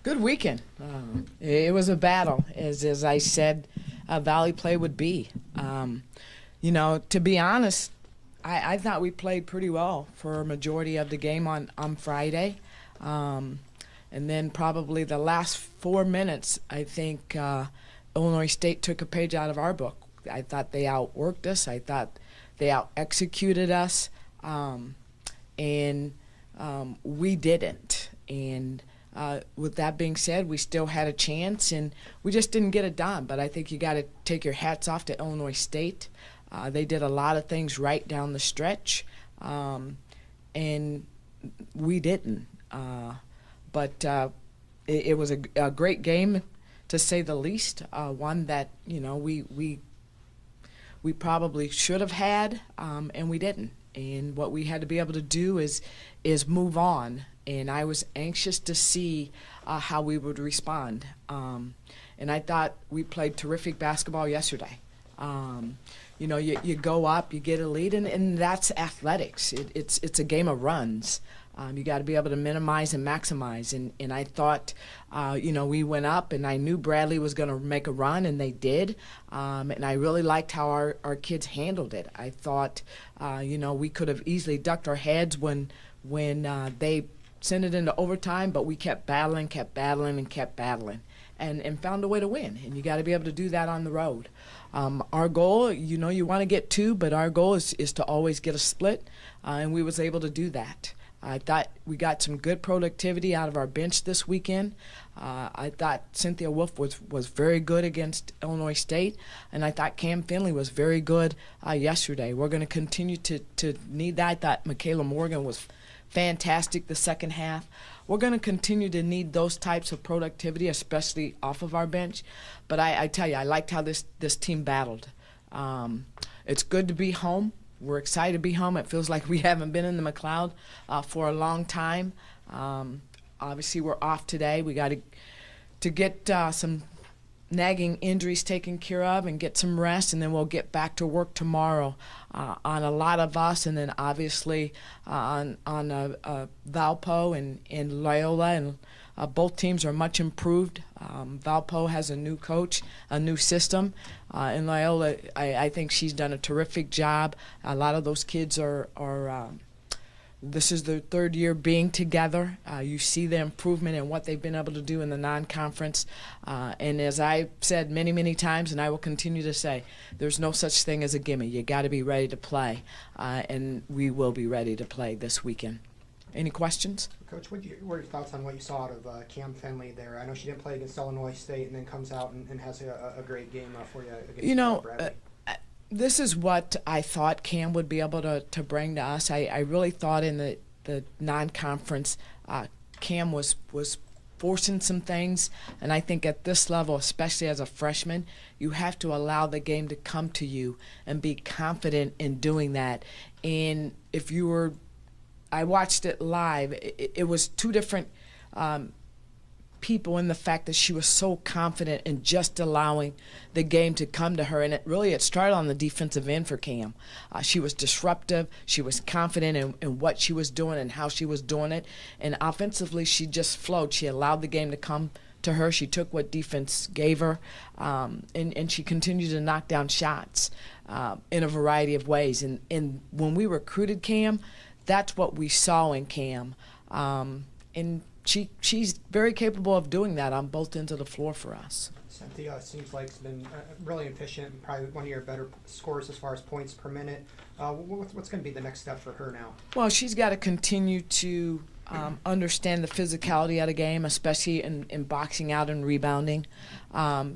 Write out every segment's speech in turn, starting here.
Good weekend. It was a battle, as I said, Valley play would be. To be honest, I thought we played pretty well for a majority of the game on Friday. And then probably the last 4 minutes, I think Illinois State took a page out of our book. I thought they outworked us. I thought they out-executed us. And we didn't. And with that being said, we still had a chance, and we just didn't get it done. But I think you got to take your hats off to Illinois State. They did a lot of things right down the stretch, and we didn't. But it was a great game, to say the least. One that we probably should have had, and we didn't. And what we had to be able to do is move on. And I was anxious to see how we would respond. And I thought we played terrific basketball yesterday. You go up, you get a lead, and that's athletics. It's a game of runs. You got to be able to minimize and maximize. And I thought, we went up, and I knew Bradley was going to make a run, and they did. And I really liked how our kids handled it. I thought, we could have easily ducked our heads when they sent it into overtime, but we kept battling, and found a way to win. And you got to be able to do that on the road. Our goal, you want to get two, but our goal is to always get a split, and we was able to do that. I thought we got some good productivity out of our bench this weekend. I thought Cynthia Wolf was very good against Illinois State, and I thought Cam Finley was very good yesterday. We're going to continue to need that. I thought Michaela Morgan was fantastic the second half. We're going to continue to need those types of productivity, especially off of our bench. But I tell you, I liked how this team battled. It's good to be home. We're excited to be home. It feels like we haven't been in the McLeod for a long time. Obviously, we're off today. We got to get some nagging injuries taken care of and get some rest, and then we'll get back to work tomorrow on a lot of us, and then obviously on Valpo and Loyola, and both teams are much improved. Valpo has a new coach, a new system. And Loyola, I think she's done a terrific job. A lot of those kids are this is their third year being together. You see the improvement in what they've been able to do in the non-conference. And as I've said many, many times, and I will continue to say, there's no such thing as a gimme. You got to be ready to play, and we will be ready to play this weekend. Any questions? Coach, what were your thoughts on what you saw out of Cam Finley there? I know she didn't play against Illinois State and then comes out and has a great game for you against Bradley. This is what I thought Cam would be able to bring to us. I really thought in the non-conference, Cam was forcing some things, and I think at this level, especially as a freshman, you have to allow the game to come to you and be confident in doing that. And if you were I watched it live. It was two different people in the fact that she was so confident in just allowing the game to come to her. And it started on the defensive end for Cam. She was disruptive. She was confident in what she was doing and how she was doing it. And offensively, she just flowed. She allowed the game to come to her. She took what defense gave her, and she continued to knock down shots in a variety of ways. And when we recruited Cam, that's what we saw in Cam, and she's very capable of doing that on both ends of the floor for us. Cynthia seems like it's been really efficient and probably one of your better scores as far as points per minute. What's going to be the next step for her now? Well, she's got to continue to understand the physicality of the game, especially in boxing out and rebounding.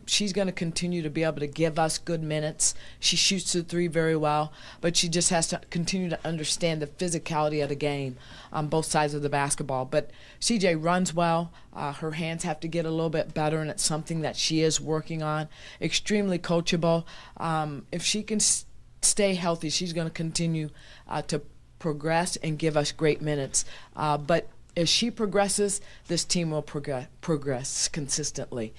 She's going to continue to be able to give us good minutes. She shoots the three very well, but she just has to continue to understand the physicality of the game on both sides of the basketball. But CJ runs well. Her hands have to get a little bit better, and it's something that she is working on. Extremely coachable. If she can stay healthy, she's going to continue to progress and give us great minutes. But as she progresses, this team will progress consistently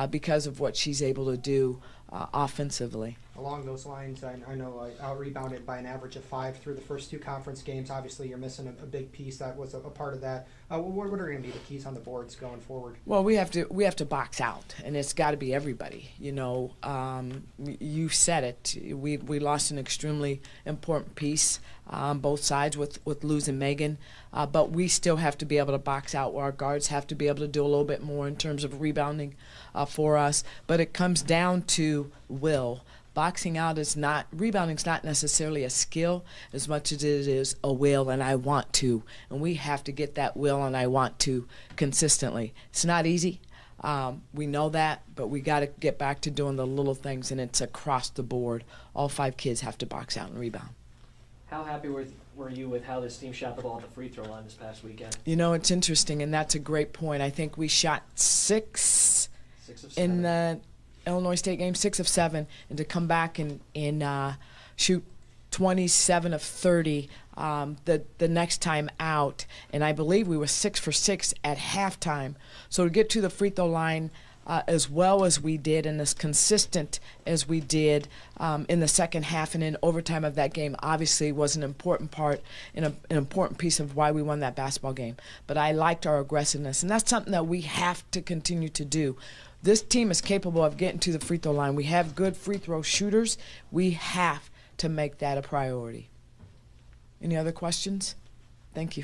because of what she's able to do offensively. Along those lines, I know I out-rebounded by an average of 5 through the first 2 conference games. Obviously, you're missing a big piece that was a part of that. What are going to be the keys on the boards going forward? Well, we have to box out, and it's got to be everybody. You know, you said it. We lost an extremely important piece on both sides with losing Megan, but we still have to be able to box out. Our guards have to be able to do a little bit more in terms of rebounding for us. But it comes down to will. Boxing out is not, rebounding's not necessarily a skill as much as it is a will and I want to. And we have to get that will and I want to consistently. It's not easy. We know that, but we got to get back to doing the little things, and it's across the board. All 5 kids have to box out and rebound. How happy were you with how this team shot the ball at the free throw line this past weekend? You know, it's interesting, and that's a great point. I think we shot 6 in the Illinois State game, 6 of 7, and to come back and shoot 27 of 30 the next time out, and I believe we were 6 for 6 at halftime. So to get to the free throw line as well as we did and as consistent as we did in the second half and in overtime of that game obviously was an important part and an important piece of why we won that basketball game. But I liked our aggressiveness, and that's something that we have to continue to do. This team is capable of getting to the free throw line. We have good free throw shooters. We have to make that a priority. Any other questions? Thank you.